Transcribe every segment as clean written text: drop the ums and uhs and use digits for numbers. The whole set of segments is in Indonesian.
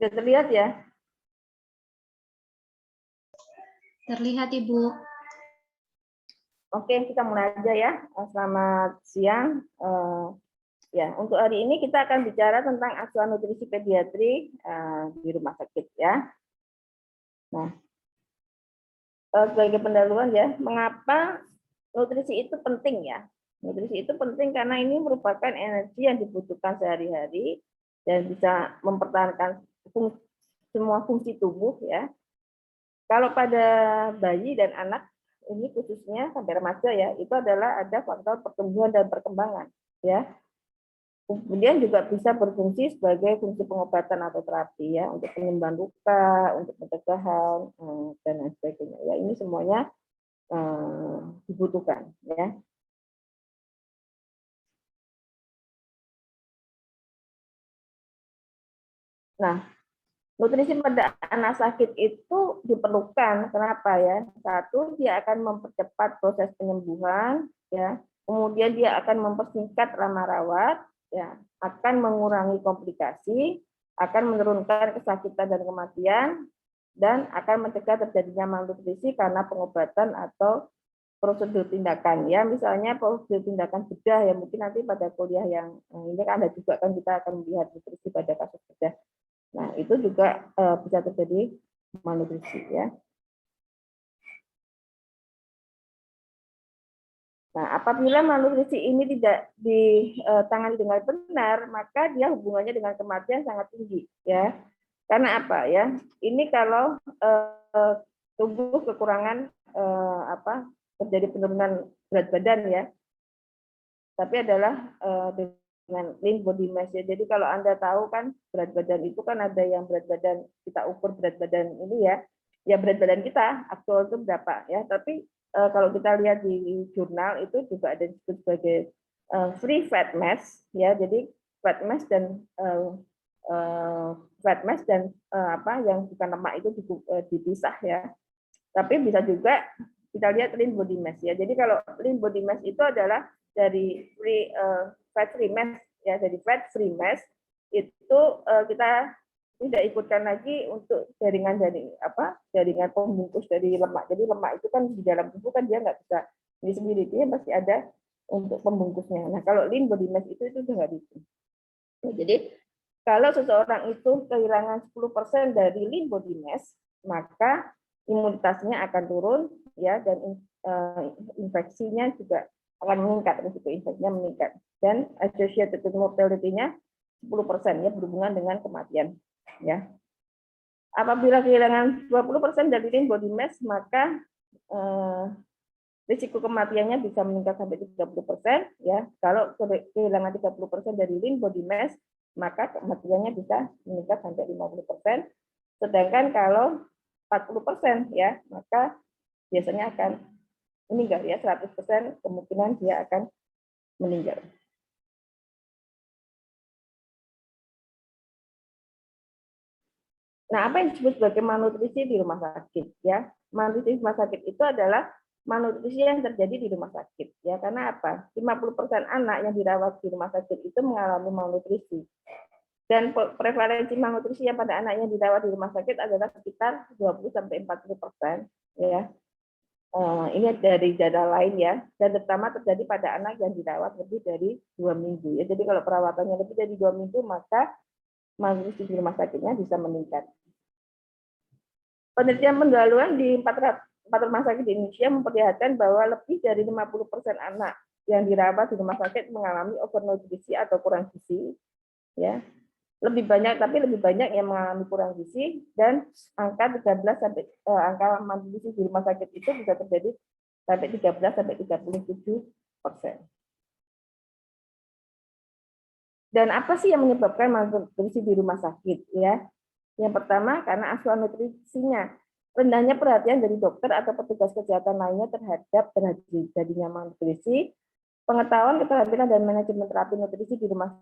Sudah terlihat ya? Terlihat, Ibu. Oke, kita mulai aja ya. Selamat siang. Ya, untuk hari ini kita akan bicara tentang asuhan nutrisi pediatri di rumah sakit ya. Nah, sebagai pendahuluan ya, mengapa nutrisi itu penting ya? Nutrisi itu penting karena ini merupakan energi yang dibutuhkan sehari-hari dan bisa mempertahankan semua fungsi tubuh ya. Kalau pada bayi dan anak ini khususnya sampai remaja ya, itu adalah ada faktor pertumbuhan dan perkembangan ya. Kemudian juga bisa berfungsi sebagai fungsi pengobatan atau terapi ya, untuk penyembuhan luka, untuk pencegahan dan lain sebagainya. Ya, ini semuanya dibutuhkan ya. Nah, nutrisi pada anak sakit itu diperlukan. Kenapa ya? Satu, dia akan mempercepat proses penyembuhan ya. Kemudian dia akan mempersingkat lama rawat ya, akan mengurangi komplikasi, akan menurunkan kesakitan dan kematian, dan akan mencegah terjadinya malnutrisi karena pengobatan atau prosedur tindakan ya, misalnya prosedur tindakan bedah ya, mungkin nanti pada kuliah yang ini kan ada juga kan kita akan melihat nutrisi pada kasus bedah. Nah, itu juga bisa terjadi malnutrisi ya. Nah, apabila malnutrisi ini tidak ditangani dengan benar, maka dia hubungannya dengan kematian sangat tinggi ya. Karena apa ya? Ini kalau tubuh kekurangan terjadi penurunan berat badan ya. Tapi adalah dengan lean body mass ya. Jadi kalau Anda tahu kan berat badan itu kan ada yang berat badan kita ukur berat badan ini ya berat badan kita aktual itu berapa ya. Tapi kalau kita lihat di jurnal itu juga ada disebut sebagai free fat mass ya. Jadi fat mass dan yang bukan lemak itu dipisah ya. Tapi bisa juga kita lihat lean body mass ya. Jadi kalau lean body mass itu adalah dari fat free mass ya, dari fat free mass itu kita tidak ikutkan lagi untuk jaringan pembungkus dari lemak. Jadi lemak itu kan di dalam tubuh kan dia nggak bisa ini sendiri, dia pasti ada untuk pembungkusnya. Nah, kalau lean body mass itu sudah nggak bisa. Jadi kalau seseorang itu kehilangan 10% dari lean body mass, maka imunitasnya akan turun ya, dan infeksinya juga akan meningkat, risiko infeksinya meningkat, dan associated mortality-nya 10% ya, berhubungan dengan kematian ya. Apabila kehilangan 20% dari lean body mass, maka risiko kematiannya bisa meningkat sampai 30% ya. Kalau kehilangan 30% dari lean body mass, maka kematiannya bisa meningkat sampai 50%. Sedangkan kalau 40% ya, maka biasanya akan meninggal ya, 100% kemungkinan dia akan meninggal. Nah, apa yang disebut sebagai malnutrisi di rumah sakit ya? Malnutrisi di rumah sakit itu adalah malnutrisi yang terjadi di rumah sakit ya. Karena apa? 50% anak yang dirawat di rumah sakit itu mengalami malnutrisi. Dan prevalensi malnutrisi yang pada anak yang dirawat di rumah sakit adalah sekitar 20-40% ya. Ini dari data lain ya, dan terutama terjadi pada anak yang dirawat lebih dari 2 minggu ya. Jadi kalau perawatannya lebih dari 2 minggu, maka malnutrisi di rumah sakitnya bisa meningkat. Penelitian pendahuluan di 4 rumah sakit di Indonesia memperlihatkan bahwa lebih dari 50% anak yang dirawat di rumah sakit mengalami overnutrisi atau kurang gizi ya. Lebih banyak yang mengalami kurang gizi, dan angka 13 sampai angka malnutrisi di rumah sakit itu bisa terjadi sampai 13-37%. Dan apa sih yang menyebabkan malnutrisi di rumah sakit ya? Yang pertama karena asuhan nutrisinya, rendahnya perhatian dari dokter atau petugas kesehatan lainnya terhadap terjadinya malnutrisi, pengetahuan, keterampilan dan manajemen terapi nutrisi di rumah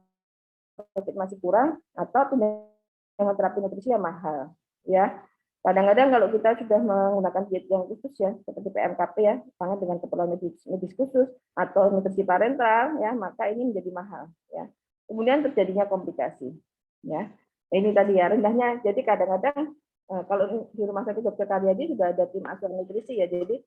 sakit masih kurang, atau tunjangan terapi nutrisi yang mahal ya. Kadang-kadang kalau kita sudah menggunakan diet yang khusus ya, seperti PMKP ya, pangan dengan keperluan medis khusus atau nutrisi parenteral ya, maka ini menjadi mahal ya. Kemudian terjadinya komplikasi ya. Ini tadi ya rendahnya. Jadi kadang-kadang kalau di Rumah Sakit Dr. Karyadi sudah ada tim asuhan nutrisi ya. Jadi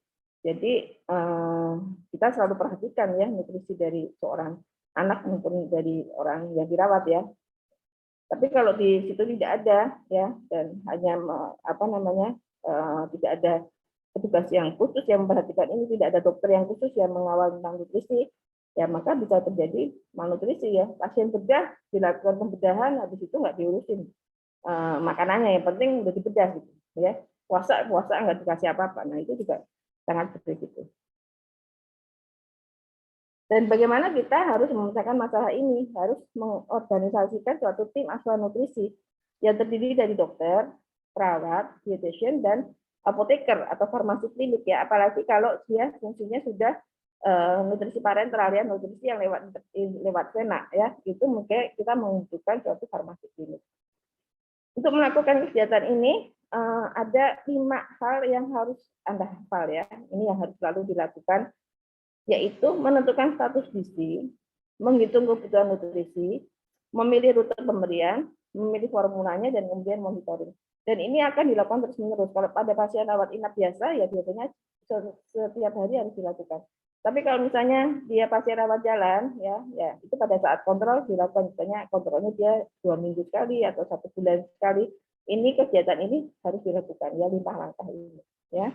kita selalu perhatikan ya nutrisi dari seorang anak maupun dari orang yang dirawat ya. Tapi kalau di situ tidak ada ya, dan hanya apa namanya tidak ada petugas yang khusus yang memperhatikan ini, tidak ada dokter yang khusus yang mengawal tentang nutrisi, ya maka bisa terjadi malnutrisi ya. Pasien bedah dilakukan pembedahan, habis itu nggak diurusin makanannya, yang penting udah dibedah gitu ya. Puasa nggak dikasih apa-apa, nah itu juga sangat berisiko. Dan bagaimana kita harus memecahkan masalah ini, harus mengorganisasikan suatu tim asuhan nutrisi yang terdiri dari dokter, perawat, dietitian, dan apoteker atau farmasi klinik ya. Apalagi kalau dia fungsinya sudah nutrisi parenteral ya, nutrisi yang lewat vena ya, itu mungkin kita membutuhkan suatu farmasi klinik. Untuk melakukan kegiatan ini ada 5 hal yang harus Anda hafal ya. Ini yang harus selalu dilakukan, yaitu menentukan status gizi, menghitung kebutuhan nutrisi, memilih rute pemberian, memilih formulanya, dan kemudian monitoring. Dan ini akan dilakukan terus-menerus. Kalau pada pasien rawat inap biasa, ya biasanya setiap hari harus dilakukan. Tapi kalau misalnya dia pasien rawat jalan, ya itu pada saat kontrol dilakukan, misalnya kontrolnya dia 2 minggu sekali atau 1 bulan sekali. Ini kegiatan ini harus dilakukan ya, 5 langkah ini ya,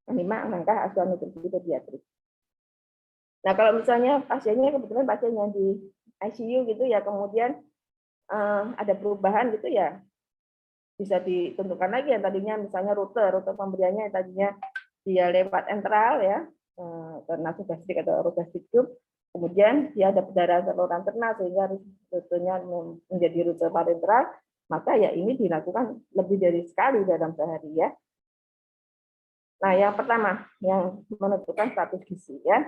5 langkah asuhan nutrisi pediatrik. Nah, kalau misalnya pasiennya kebetulan pasien yang di ICU gitu ya, kemudian ada perubahan gitu ya, bisa ditentukan lagi yang tadinya misalnya rute pemberiannya yang tadinya dia lewat enteral ya, ke nasogastrik atau orogastrik tube, kemudian dia ada pendarahan saluran cerna sehingga rutenya menjadi rute parenteral, maka ya ini dilakukan lebih dari sekali dalam sehari ya. Nah, yang pertama yang menentukan status gizi ya.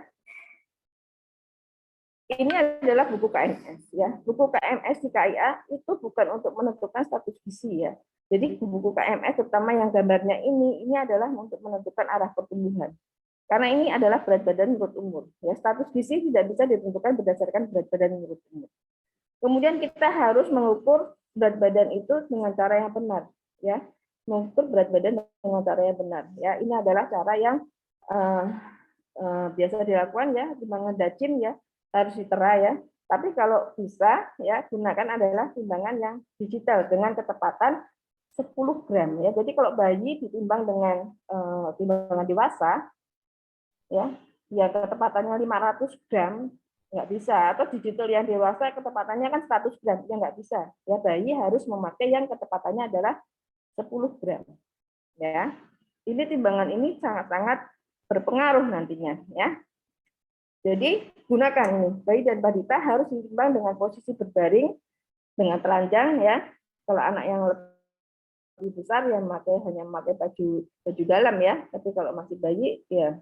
Ini adalah buku KMS ya. Buku KMS di KIA itu bukan untuk menentukan status gizi ya. Jadi buku KMS terutama yang gambarnya ini adalah untuk menentukan arah pertumbuhan. Karena ini adalah berat badan menurut umur. Ya, status gizi tidak bisa ditentukan berdasarkan berat badan menurut umur. Kemudian kita harus mengukur berat badan itu dengan cara yang benar ya. Mengukur berat badan dengan cara yang benar ya. Ini adalah cara yang biasa dilakukan ya, timbangan Dacin ya, harus ditera ya. Tapi kalau bisa ya gunakan adalah timbangan yang digital dengan ketepatan 10 gram ya. Jadi kalau bayi ditimbang dengan timbangan dewasa ya ketepatannya 500 gram nggak bisa, atau digital yang dewasa ketepatannya kan 100 gram ya nggak bisa ya. Bayi harus memakai yang ketepatannya adalah 10 gram ya. Ini timbangan ini sangat-sangat berpengaruh nantinya ya. Jadi gunakan ini, bayi dan balita harus ditimbang dengan posisi berbaring dengan telanjang ya. Kalau anak yang lebih besar yang hanya memakai baju dalam ya. Tapi kalau masih bayi ya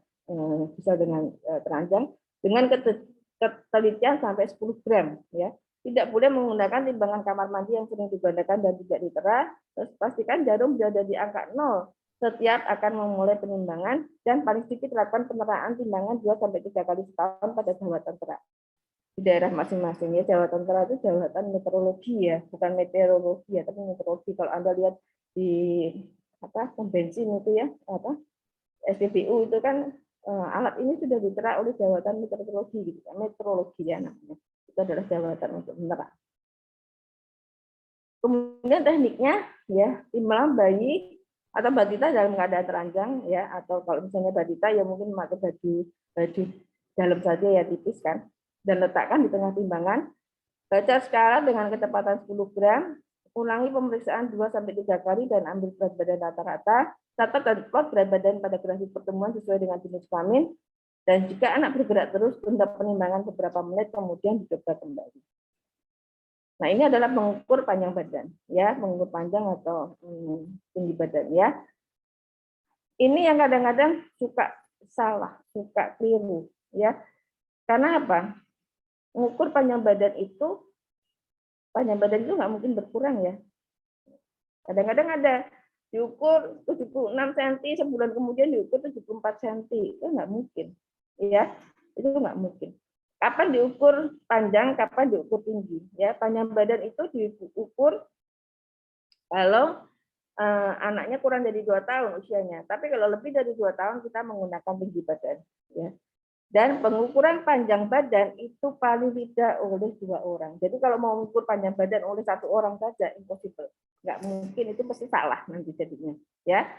bisa dengan telanjang dengan ketelitian sampai 10 gram ya. Tidak boleh menggunakan timbangan kamar mandi yang sering digunakan dan tidak ditera. Terus pastikan jarum berada di angka 0 setiap akan memulai penimbangan, dan paling sedikit lakukan peneraan timbangan 2-3 kali setahun pada jawatan tera di daerah masing-masing ya. Jawatan tera itu jawatan meteorologi ya, bukan meteorologi ya, tapi meteorologi. Kalau Anda lihat di pom bensin itu ya, SPBU itu kan alat ini sudah ditera oleh jawatan meteorologi gitu, meteorologi ya namanya. Itu adalah jawatan untuk menera. Kemudian tekniknya ya, timbang bayi atau balita dalam keadaan telanjang ya, atau kalau misalnya balita ya mungkin memakai baju dalam saja ya, tipis kan, dan letakkan di tengah timbangan. Baca skala dengan kecepatan 10 gram, ulangi pemeriksaan 2-3 kali dan ambil berat badan rata-rata. Catat dan plot berat badan pada grafik pertemuan sesuai dengan jenis kelamin, dan jika anak bergerak terus, tunda penimbangan beberapa menit kemudian dicoba kembali. Nah, ini adalah mengukur panjang badan, ya, mengukur panjang atau tinggi badan, ya. Ini yang kadang-kadang suka salah, suka keliru, ya. Karena apa? Mengukur panjang badan itu nggak mungkin berkurang, ya. Kadang-kadang ada diukur 76 cm, sebulan kemudian diukur 74 cm, itu nggak mungkin, ya. Itu nggak mungkin. Kapan diukur panjang, kapan diukur tinggi? Ya, panjang badan itu diukur kalau anaknya kurang dari 2 tahun usianya. Tapi kalau lebih dari 2 tahun kita menggunakan tinggi badan. Ya. Dan pengukuran panjang badan itu paling tidak oleh 2 orang. Jadi kalau mau mengukur panjang badan oleh 1 orang saja impossible. Nggak mungkin, itu pasti salah nanti jadinya. Ya.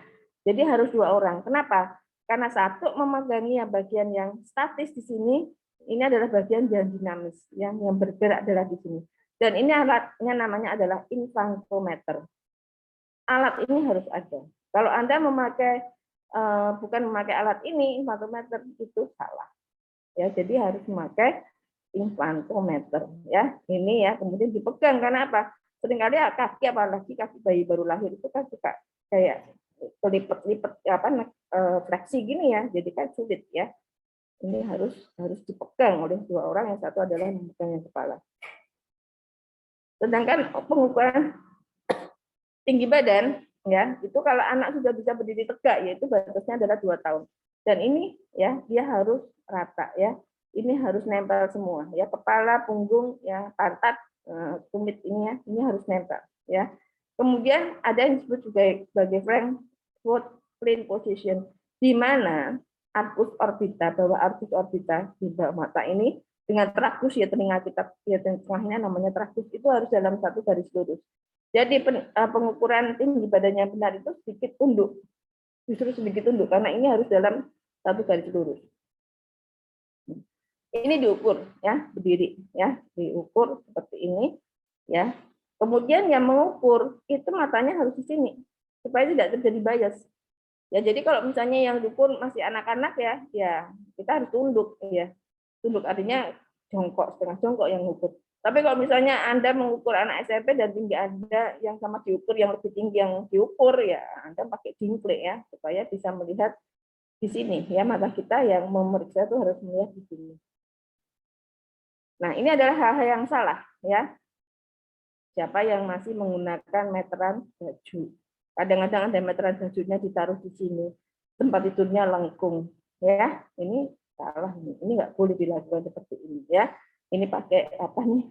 Jadi harus 2 orang. Kenapa? Karena satu memegangi bagian yang statis di sini, ini adalah bagian yang dinamis, yang bergerak adalah di sini. Dan ini alatnya namanya adalah infantometer. Alat ini harus ada. Kalau Anda bukan memakai alat ini, infantometer, itu salah. Ya, jadi harus memakai infantometer. Ya, ini ya, kemudian dipegang. Karena apa? Seringkali kaki, apalagi kaki bayi baru lahir itu kan suka kayak kelipet-lipet fleksi gini ya, jadi kan sulit ya. Ini harus dipegang oleh 2 orang, yang satu adalah memegang yang kepala. Sedangkan pengukuran tinggi badan ya, itu kalau anak sudah bisa berdiri tegak, yaitu batasnya adalah 2 tahun. Dan ini ya, dia harus rata ya. Ini harus nempel semua ya, kepala, punggung ya, pantat, tumit ini harus nempel ya. Kemudian ada yang disebut juga sebagai Frankfurt plane position, di mana arcus orbita, bawah arcus orbita di bawah mata ini dengan tragus ya, telinga kita ya, tengahnya namanya tragus, itu harus dalam satu garis lurus. Jadi pengukuran tinggi badannya benar itu sedikit tunduk, justru sedikit tunduk karena ini harus dalam satu garis lurus. Ini diukur ya, berdiri ya, diukur seperti ini ya. Kemudian yang mengukur itu matanya harus di sini supaya tidak terjadi bias. Ya, jadi kalau misalnya yang diukur masih anak-anak ya, ya kita harus tunduk ya. Tunduk artinya jongkok, setengah jongkok yang mengukur. Tapi kalau misalnya Anda mengukur anak SMP dan tinggi Anda yang sama diukur, yang lebih tinggi yang diukur, ya Anda pakai jingklik ya, supaya bisa melihat di sini. Ya, mata kita yang memeriksa itu harus melihat di sini. Nah, ini adalah hal-hal yang salah ya. Siapa yang masih menggunakan meteran baju? Kadang-kadang ada meteran bajunya ditaruh di sini, tempat tidurnya lengkung, ya. Ini salah, ini nggak boleh dilakukan seperti ini, ya. Ini pakai apa nih?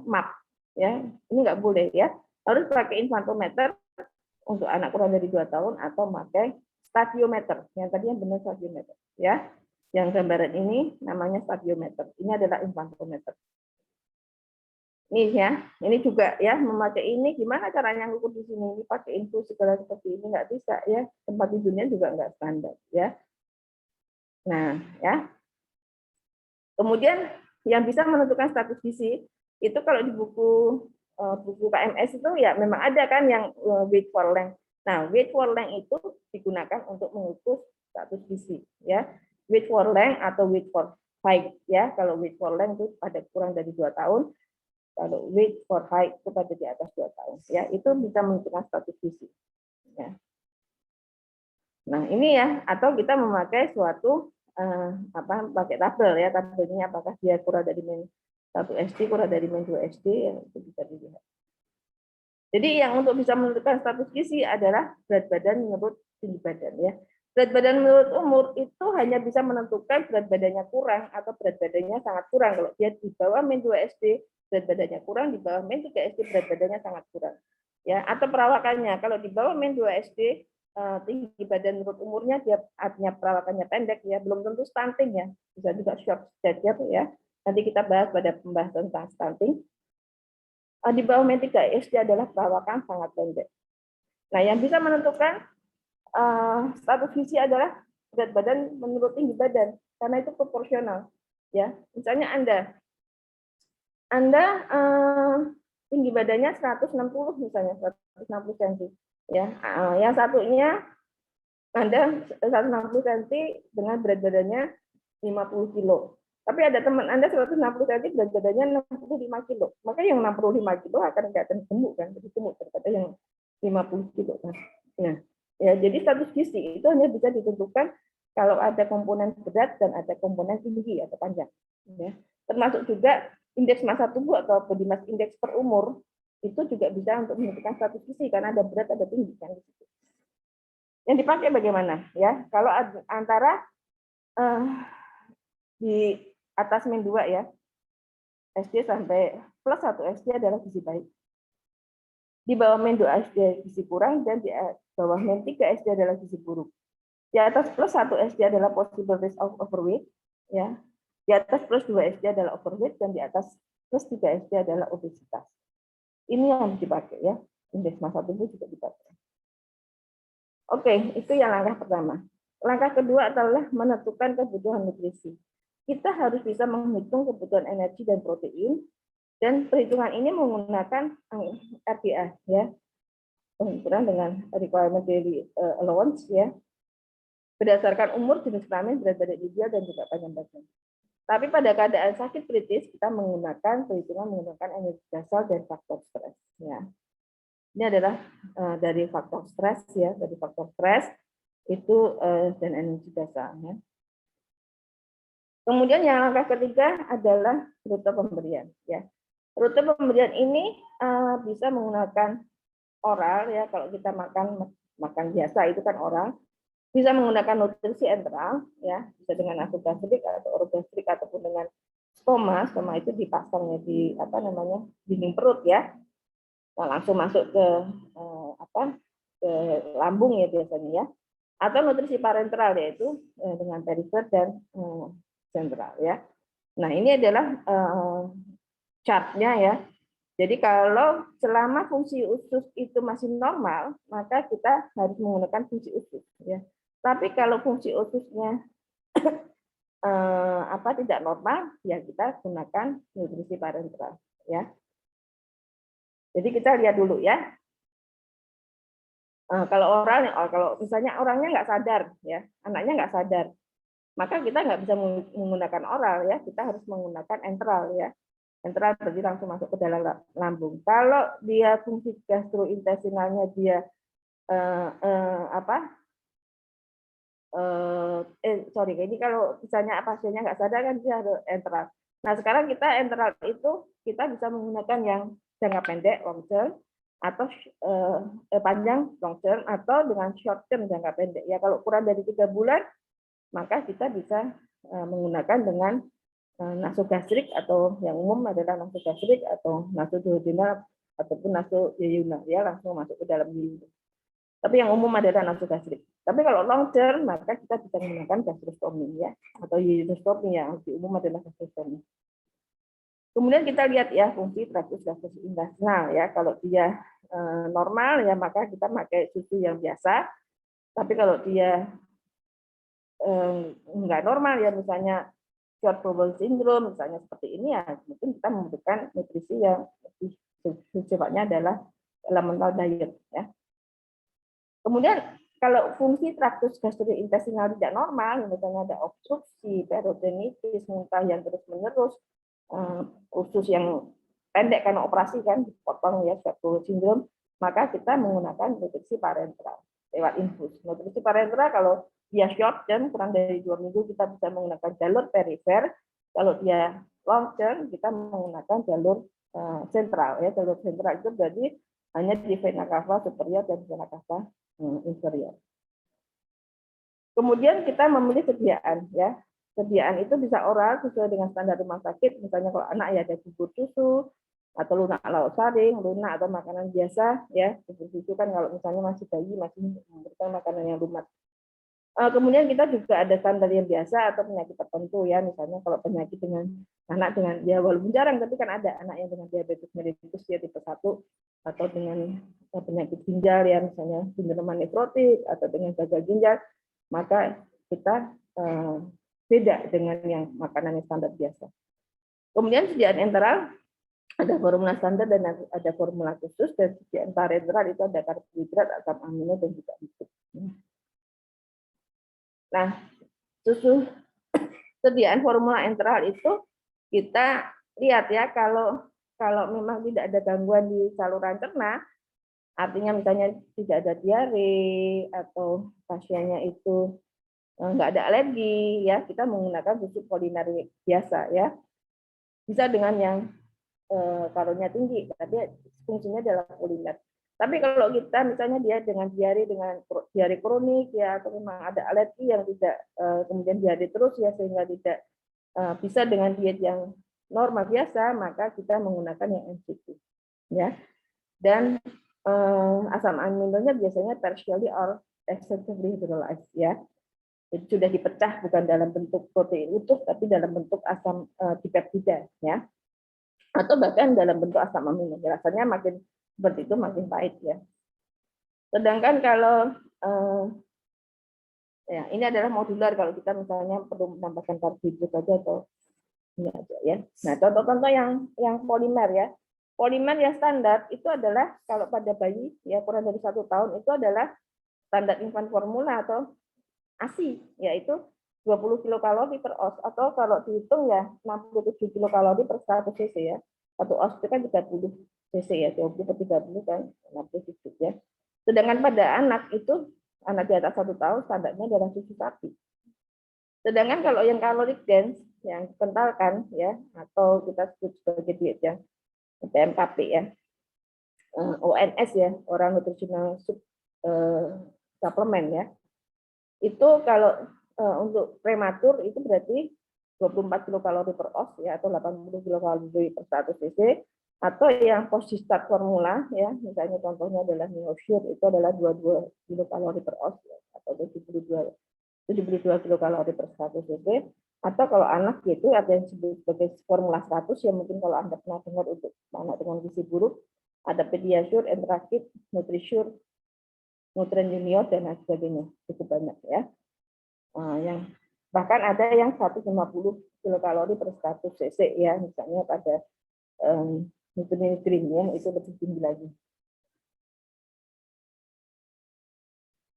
Map, ya. Ini nggak boleh, ya. Harus pakai infantometer untuk anak kurang dari 2 tahun atau pakai stadiometer. Yang tadi yang benar stadiometer, ya. Yang gambaran ini namanya stadiometer. Ini adalah infantometer. Ini ya, ini juga ya, memakai ini gimana caranya ngukur di sini? Ini pakai infus segala seperti ini nggak bisa ya, tempat tidurnya juga nggak standar ya. Nah ya, kemudian yang bisa menentukan status gizi itu kalau di buku KMS itu ya memang ada kan yang weight for length. Nah weight for length itu digunakan untuk mengukur status gizi ya, weight for length atau weight for height ya. Kalau weight for length itu pada kurang dari 2 tahun. Kalau weight for height itu pada di atas 2 tahun, ya itu bisa menentukan status gizi. Ya. Nah ini ya, atau kita memakai suatu pakai tabel ya, tabelnya apakah dia kurang dari min 1 SD, kurang dari min 2 SD, ya, itu bisa dilihat. Jadi yang untuk bisa menentukan status gizi adalah berat badan menurut tinggi badan ya. Berat badan menurut umur itu hanya bisa menentukan berat badannya kurang atau berat badannya sangat kurang. Kalau dia di bawah min 2 SD, berat badannya kurang, di bawah min 3 SD berat badannya sangat kurang. Ya, atau perawakannya, kalau di bawah min 2 SD tinggi badan menurut umurnya dia artinya perawakannya pendek ya, belum tentu stunting ya. Bisa juga short stature ya. Nanti kita bahas pada pembahasan tentang stunting. Di bawah min 3 SD adalah perawakan sangat pendek. Nah, yang bisa menentukan status gizi adalah berat badan menurut tinggi badan, karena itu proporsional. Ya, misalnya Anda tinggi badannya 160 misalnya, 160 cm. Ya, yang satunya Anda 160 cm dengan berat badannya 50 kilo. Tapi ada teman Anda 160 cm berat badannya 65 kilo. Maka yang 65 kilo akan kelihatan gemuk kan, lebih gemuk daripada yang 50 kilo kan. Nah, ya jadi status gizi itu hanya bisa ditentukan kalau ada komponen berat dan ada komponen tinggi atau panjang. Ya. Termasuk juga indeks massa tubuh atau body mass index per umur itu juga bisa untuk menentukan status gizi karena ada berat ada tinggi kan di situ. Yang dipakai bagaimana ya? Kalau antara di atas min 2 ya, SD sampai plus 1 SD adalah gizi baik. Di bawah min 2 SD gizi kurang dan di bawah min 3 SD adalah gizi buruk. Di atas plus 1 SD adalah possible risk of overweight, ya. Di atas plus 2 SD adalah overweight dan di atas plus 3 SD adalah obesitas. Ini yang dipakai ya. Indeks massa tubuh juga dipakai. Oke, itu yang langkah pertama. Langkah kedua adalah menentukan kebutuhan nutrisi. Kita harus bisa menghitung kebutuhan energi dan protein, dan perhitungan ini menggunakan RDA, ya, penghitungan dengan requirement daily allowance, ya, berdasarkan umur, jenis kelamin, berat badan ideal, dan juga panjang badan. Tapi pada keadaan sakit kritis, kita menggunakan perhitungan menggunakan energi dasar dan faktor stres. Ya. Ini adalah dari faktor stres, ya, dari faktor stres itu dan energi dasar. Ya. Kemudian yang langkah ketiga adalah rute pemberian. Ya. Rute pemberian ini bisa menggunakan oral, ya, kalau kita makan biasa itu kan oral. Bisa menggunakan nutrisi enteral, ya, bisa dengan nasogastrik atau orogastrik ataupun dengan stoma. Stoma itu dipasangnya di dinding perut, ya. Nah, langsung masuk ke ke lambung, ya, biasanya, ya. Atau nutrisi parenteral, yaitu dengan perifer dan sentral, ya. Nah, ini adalah chartnya, ya. Jadi kalau selama fungsi usus itu masih normal, maka kita harus menggunakan fungsi usus, ya. Tapi kalau fungsi ususnya tidak normal, ya kita gunakan nutrisi parenteral, ya. Jadi kita lihat dulu, ya. Kalau misalnya orangnya nggak sadar, ya, anaknya nggak sadar, maka kita nggak bisa menggunakan oral, ya. Kita harus menggunakan enteral, ya. Enteral berarti langsung masuk ke dalam lambung. Kalau dia fungsi gastrointestinalnya dia ini kalau misalnya pasiennya nggak sadar kan dia harus enteral. Nah, sekarang kita enteral itu kita bisa menggunakan yang jangka pendek long term atau panjang long term atau dengan short term jangka pendek. Ya, kalau kurang dari 3 bulan maka kita bisa menggunakan dengan nasogastrik atau yang umum adalah nasogastrik atau nasoduodenal ataupun nasoyeuna, ya, langsung masuk ke dalam diri. Tapi yang umum adalah nasogastrik. Tapi kalau long term maka kita bisa menggunakan gastrostomi, ya, atau yeunistomi, yang lebih umum adalah gastrostomi. Kemudian kita lihat, ya, fungsi traktus gastrointestinal, ya. Kalau dia normal, ya, maka kita pakai susu yang biasa. Tapi kalau dia enggak normal, ya, misalnya short bowel syndrome, misalnya seperti ini, ya, mungkin kita membutuhkan nutrisi yang lebih sifatnya adalah elemental diet, ya. Kemudian kalau fungsi traktus gastrointestinal tidak normal, misalnya ada obstruksi, peritonitis, muntah yang terus-menerus, usus yang pendek karena operasi kan dipotong, ya, short bowel syndrome, maka kita menggunakan nutrisi parenteral lewat infus. Nutrisi parenteral kalau dia short term kurang dari 2 minggu kita bisa menggunakan jalur perifer. Kalau dia long term kita menggunakan jalur sentral, ya. Jalur sentral itu berarti hanya di vena cava superior dan vena cava inferior. Kemudian kita memilih sediaan, ya. Sediaan itu bisa oral sesuai dengan standar rumah sakit. Misalnya kalau anak, ya, ada bubur susu atau lunak lauk saring, lunak atau makanan biasa, ya. Bubur susu kan kalau misalnya masih bayi masih memberikan makanan yang lunak. Kemudian kita juga ada standar yang biasa atau penyakit tertentu, ya. Misalnya kalau penyakit dengan anak dengan, ya, walaupun jarang tapi kan ada anak yang dengan diabetes mellitus, ya, tipe 1 atau dengan penyakit ginjal, ya, misalnya sindroma nefrotik atau dengan gagal ginjal, maka kita beda dengan yang makanan yang standar biasa. Kemudian sediaan enteral ada formula standar dan ada formula khusus, dan sediaan parenteral itu ada karbohidrat, asam amino, dan juga lipid. Nah, sediaan formula enteral itu kita lihat, ya, kalau memang tidak ada gangguan di saluran cerna, artinya misalnya tidak ada diare atau pasiennya itu nggak ada alergi, ya, kita menggunakan susu polinari biasa, ya. Bisa dengan yang kalorinya tinggi, tapi fungsinya adalah kuliner. Tapi kalau kita misalnya dia dengan diare kronik, ya, atau memang ada alergi yang tidak kemudian diare terus, ya, sehingga tidak bisa dengan diet yang normal biasa, maka kita menggunakan yang MCT, ya. Dan asam aminonya biasanya tertiary or excessively hydrolyzed ya. Jadi sudah dipecah bukan dalam bentuk protein utuh tapi dalam bentuk asam dipeptida ya. Atau bahkan dalam bentuk asam amino. Rasanya makin seperti itu makin pahit ya. Sedangkan kalau ya ini adalah modular kalau kita misalnya perlu menambahkan karbohidrat saja atau ini aja ya. Nah, contoh-contoh yang polimer ya. Polimer yang standar itu adalah kalau pada bayi ya kurang dari 1 tahun itu adalah standar infant formula atau ASI yaitu 20 kilokalori per oz atau kalau dihitung ya 67 kilokalori per 100 cc ya. Satu oz itu kan 30 cc ya, 20 per 30 kan 67 ya. Sedangkan pada anak itu anak di atas 1 tahun standarnya adalah susu sapi. Sedangkan kalau yang caloric dense yang dikentalkan ya atau kita sebut sebagai diet yang PMKP ya, ONS ya, orang nutritional suplemen ya. Itu kalau untuk prematur itu berarti 24 kilokalori per oz ya atau 80 kilokalori per 100 cc atau yang post start formula ya misalnya contohnya adalah Neosure itu adalah 22 kilokalori per oz ya, atau 72 kilokalori per 100 cc atau kalau anak itu ada yang disebut sebagai formula 100 yang mungkin kalau Anda pernah dengar untuk anak dengan gizi buruk ada Pediasure, Enterakit, Nutrisure, Nutrien Junior dan lain sebagainya cukup banyak ya. Yang bahkan ada yang 150 kilokalori per 100 cc ya misalnya pada Nutrien ya itu lebih tinggi lagi.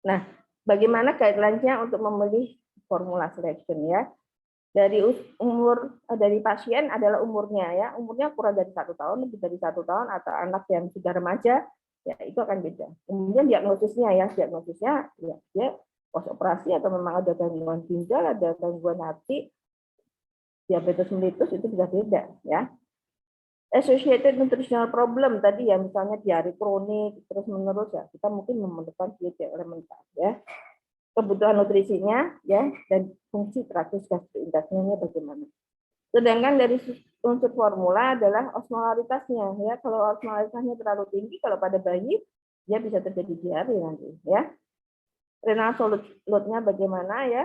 Nah, bagaimana guidelines-nya untuk memilih formula selection ya? Dari umur dari pasien adalah umurnya ya, umurnya kurang dari 1 tahun, lebih dari 1 tahun atau anak yang sudah remaja ya itu akan beda. Kemudian diagnosisnya ya, dia pos operasi atau memang ada gangguan ginjal, ada gangguan hati, diabetes mellitus itu bisa beda ya. Associated nutritional problem tadi ya misalnya diare kronik terus menerus ya kita mungkin memerlukan diet elementar ya. Kebutuhan nutrisinya ya dan fungsi traktus gastrointestinalnya bagaimana. Sedangkan dari unsur formula adalah osmolaritasnya ya. Kalau osmolaritasnya terlalu tinggi kalau pada bayi dia bisa terjadi diare nanti ya. Renal solid load-nya bagaimana ya?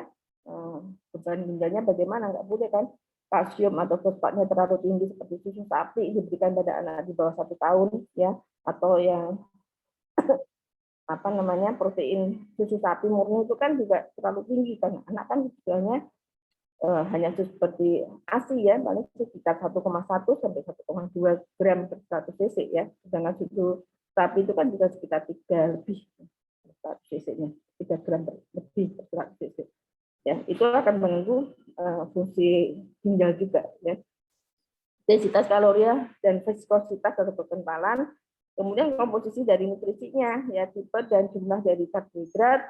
Beban ginjalnya bagaimana nggak boleh kan? Kalsium atau fosfatnya terlalu tinggi seperti susu sapi diberikan pada anak di bawah 1 tahun ya atau yang apa namanya protein susu sapi murni itu kan juga terlalu tinggi kan anak kan sebenarnya hanya seperti ASI ya paling sekitar 1,1 sampai 1,2 gram per 100 cc ya sedangkan susu sapi itu kan juga sekitar 3 lebih 100 cc-nya 3 gram lebih per 100 cc ya itu akan mengganggu fungsi ginjal juga ya densitas kalori dan viskositas atau kekentalan. Kemudian komposisi dari nutrisinya, ya tipe dan jumlah dari karbohidrat,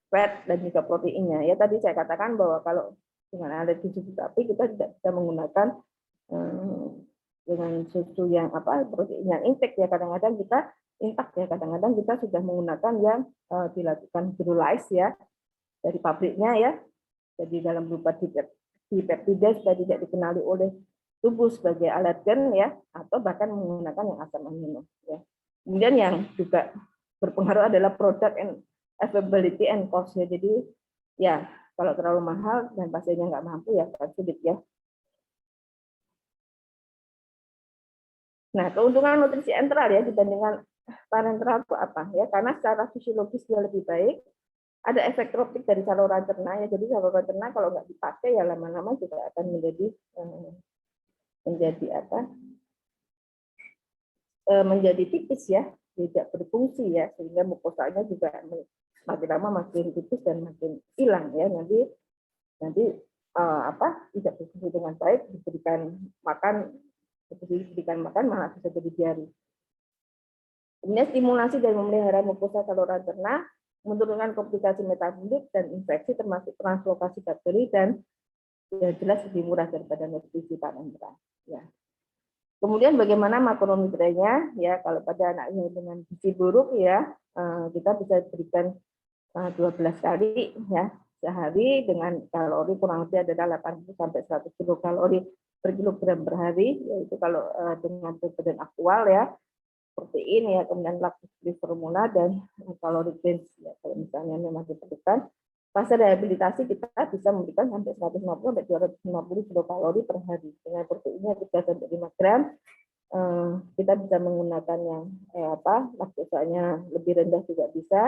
fat, dan juga proteinnya. Ya tadi saya katakan bahwa kalau dengan alergi susu sapi kita tidak bisa menggunakan dengan susu yang protein yang intake ya kadang-kadang kita intak ya kadang-kadang kita sudah menggunakan yang dilakukan hydrolyze ya dari pabriknya ya. Jadi dalam berupa dipeptida supaya tidak dikenali oleh tubuh sebagai alergen ya atau bahkan menggunakan yang asam amino ya. Kemudian yang juga berpengaruh adalah product and availability and cost ya. Jadi ya kalau terlalu mahal dan pasiennya nggak mampu ya sulit ya. Nah keuntungan nutrisi enteral ya dibandingkan parenteral itu apa ya? Karena secara fisiologis dia lebih baik. Ada efek tropik dari saluran cerna ya. Jadi saluran cerna kalau nggak dipakai ya lama-lama juga akan menjadi tipis ya, tidak berfungsi ya, sehingga mukosanya juga makin lama makin tipis dan makin hilang ya. Nanti tidak berfungsi dengan baik diberikan makan malah bisa jadi diare. Kemudian stimulasi dan memelihara mukosa saluran cerna menurunkan komplikasi metabolik dan infeksi termasuk translokasi bakteri dan ya jelas lebih murah daripada nutrisi parenteral ya. Kemudian bagaimana makronutriennya ya kalau pada anaknya dengan gizi buruk ya kita bisa berikan 12 kali ya sehari dengan kalori kurang lebih adalah 80 sampai 100 kilokalori per kilogram per hari yaitu kalau dengan badan aktual ya protein ya, kemudian laktos free formula dan kalori range ya. Kalau misalnya memang diperlukan fase rehabilitasi kita bisa memberikan sampai 150 sampai 250 kilokalori per hari dengan proteinnya 3 sampai 5 gram. Kita bisa menggunakan yang laktosanya lebih rendah juga bisa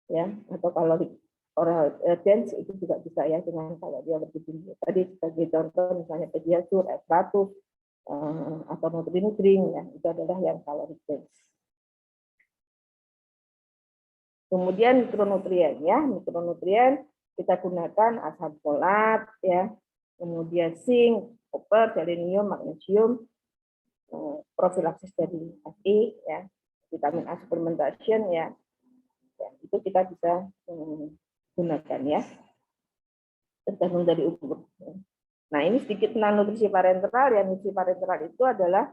ya, atau kalori oral dense itu juga bisa ya, dengan kalau dia lebih tinggi. Tadi sebagai contoh misalnya Pediasure, S100 atau Nutri-Nutri ya, itu adalah yang kalori dense. Kemudian mikronutrien ya, mikronutrien kita gunakan asam folat ya, kemudian zinc, koper, selenium, magnesium, profilaksis dari FI ya, vitamin A supplementation ya, itu kita bisa gunakan ya, tergantung dari umur. Nah ini sedikit tentang nutrisi parenteral ya. Nutrisi parenteral itu adalah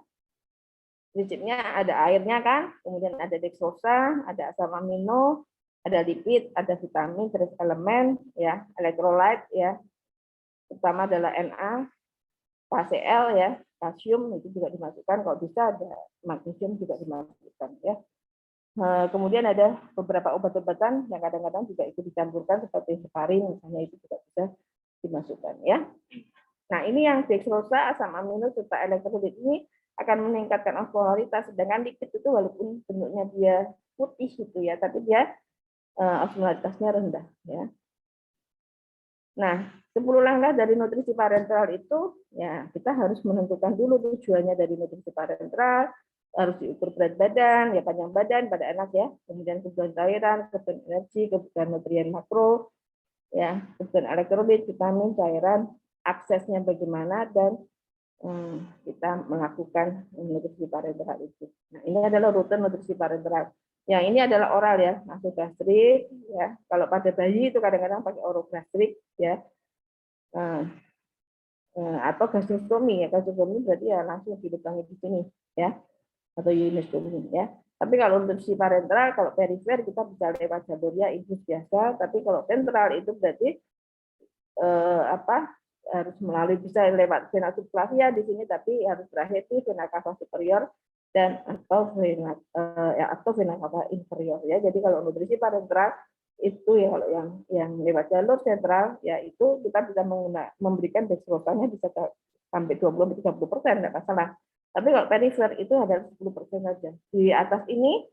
prinsipnya ada airnya kan, kemudian ada deksosa, ada asam amino, ada lipid, ada vitamin, terus elemen ya, elektrolit ya, pertama adalah Na, KCl ya, kalsium itu juga dimasukkan, kalau bisa ada magnesium juga dimasukkan ya. Kemudian ada beberapa obat-obatan yang kadang-kadang juga itu dicampurkan seperti heparin misalnya, itu juga bisa dimasukkan ya. Nah ini yang deksosa, asam amino serta elektrolit ini akan meningkatkan osmolaritas, sedangkan lipid itu walaupun bentuknya dia putih gitu ya, tapi dia osmolaritasnya rendah ya. Nah, 10 langkah dari nutrisi parenteral itu ya kita harus menentukan dulu tujuannya dari nutrisi parenteral, harus diukur berat badan, ya panjang badan pada anak ya, kemudian kebutuhan cairan, kebutuhan energi, kebutuhan nutrien makro, ya, kebutuhan elektrolit, vitamin, cairan, aksesnya bagaimana, dan kita melakukan nutrisi parenteral itu. Nah, ini adalah rute nutrisi parenteral. Yang ini adalah oral ya, nasogastrik ya. Kalau pada bayi itu kadang-kadang pakai orogastrik ya. Atau gastrostomi ya. Gastrostomi berarti ya langsung dilubangi di sini ya. Atau unistomi ya. Tapi kalau nutrisi parenteral, kalau perifer kita bisa lewat jalurnya infus biasa, tapi kalau ventral itu berarti harus melalui, bisa lewat vena subclavia di sini, tapi harus berakhir di vena cava superior dan atau vena cava inferior ya. Jadi kalau nutrisi parenteral itu ya, kalau yang lewat jalur sentral ya itu kita bisa memberikan deksosanya bisa sampai 20-30%, enggak masalah. Tapi kalau perifer itu adalah 10% saja. Di atas ini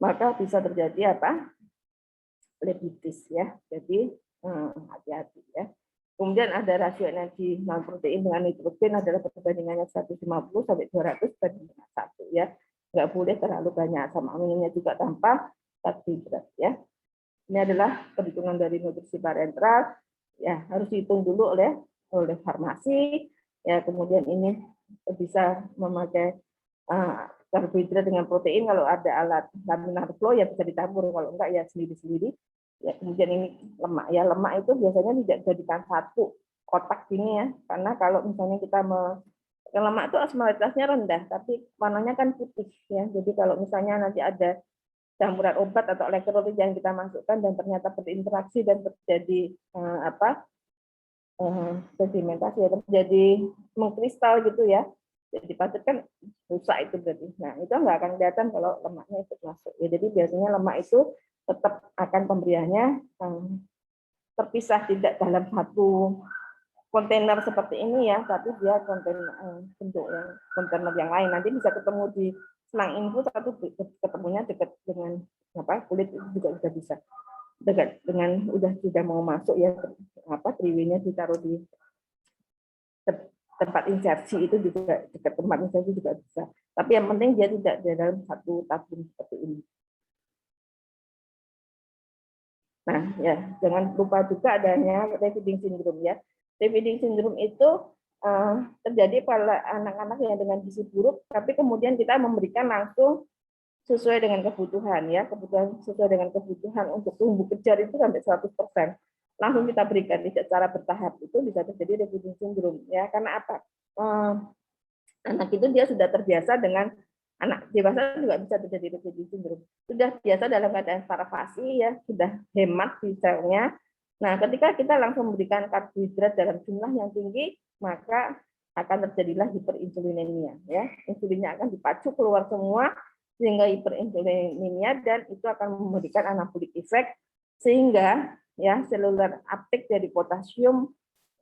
maka bisa terjadi lebitis ya. Jadi hati-hati ya. Kemudian ada rasio energi non protein dengan nitrogen adalah perbandingannya 150 sampai 200 banding 1 ya. Nggak boleh terlalu banyak, asam aminonya juga tanpa karbohidrat ya. Ini adalah perhitungan dari nutrisi parenteral ya, harus dihitung dulu oleh farmasi ya. Kemudian ini bisa memakai karbohidrat dengan protein, kalau ada alat laminar flow ya bisa ditabur, kalau enggak ya sendiri-sendiri. Ya, kemudian ini lemak ya, lemak itu biasanya tidak dijadikan satu kotak gini ya, karena kalau misalnya kita lemak itu osmolaritasnya rendah tapi warnanya kan putih ya. Jadi kalau misalnya nanti ada campuran obat atau elektrolit yang kita masukkan dan ternyata berinteraksi dan terjadi sedimentasi ya, terjadi mengkristal gitu ya, jadi pasir kan rusak itu berarti. Nah itu nggak akan kelihatan kalau lemaknya itu masuk ya. Jadi biasanya lemak itu tetap akan pemberiannya terpisah, tidak dalam satu kontainer seperti ini ya, tapi dia bentuk yang kontainer yang lain. Nanti bisa ketemu di selang infus atau ketemunya dekat dengan kulit, itu juga sudah bisa dekat dengan sudah mau masuk ya, triwinya ditaruh di tempat insersi, itu juga dekat tempat insersi juga bisa. Tapi yang penting dia tidak dalam satu tabung seperti ini. Nah, ya jangan lupa juga adanya refeeding syndrome ya. Refeeding syndrome itu terjadi pada anak-anak yang dengan gizi buruk, tapi kemudian kita memberikan langsung sesuai dengan kebutuhan ya, sesuai dengan kebutuhan untuk tumbuh kejar itu sampai 100%. Langsung kita berikan, tidak secara bertahap, itu bisa terjadi refeeding syndrome ya. Karena apa? Anak itu dia sudah terbiasa dengan, anak dewasa juga bisa terjadi refeeding syndrome. Sudah biasa dalam keadaan starvasi ya, sudah hemat di selnya. Nah, ketika kita langsung memberikan karbohidrat dalam jumlah yang tinggi, maka akan terjadilah hiperinsulinemia ya. Insulinnya akan dipacu keluar semua sehingga hiperinsulinemia, dan itu akan memberikan anabolic effect sehingga ya seluler uptake dari potasium,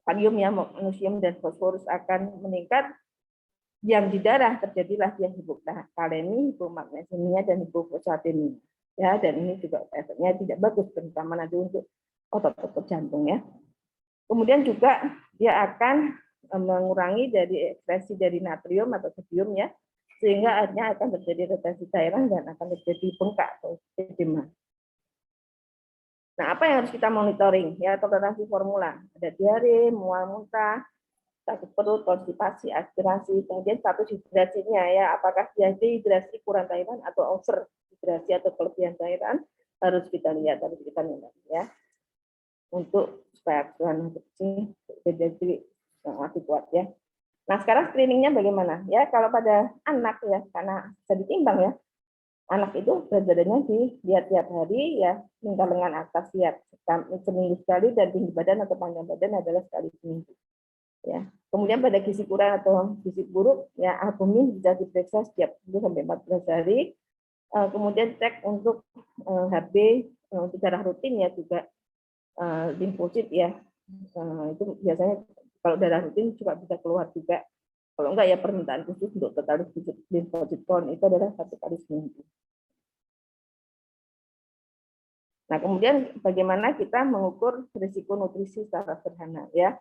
kalium, ya, magnesium dan fosforus akan meningkat. Yang di darah terjadilah dia hipokalemi, hipomagnesemia dan hipofosfatemia. Ya, dan ini juga efeknya tidak bagus, terutama nanti untuk otot-otot jantung, ya. Kemudian juga dia akan mengurangi dari ekspresi dari natrium atau sodium, ya, sehingga akhirnya akan terjadi retensi cairan dan akan terjadi bengkak atau edema. Nah, apa yang harus kita monitoring? Ya, toleransi formula. Ada diare, mual muntah, sakit perut, konstipasi, aspirasi, kemudian status hidrasinya, ya, apakah dia dehidrasi, kurang cairan, atau over hidrasi atau kelebihan cairan, harus kita lihat, ya, untuk supaya asuhan nutrisi jadi yang lebih kuat, ya. Nah, sekarang screeningnya bagaimana? Ya, kalau pada anak, ya, karena bisa ditimbang, ya, anak itu berat badannya dilihat tiap hari, ya, tinggal lengan atas lihat seminggu sekali, dan tinggi badan atau panjang badan adalah sekali seminggu. Ya. Kemudian pada gizi kurang atau gizi buruk, ya, albumin bisa diperiksa setiap 10 sampai 14 hari. Kemudian cek untuk HB, untuk darah rutin, ya, juga limfosit, ya. Itu biasanya kalau darah rutin juga bisa keluar juga. Kalau enggak, ya, permintaan khusus untuk total limfosit count itu adalah 1 kali seminggu. Nah, kemudian bagaimana kita mengukur risiko nutrisi secara sederhana, ya.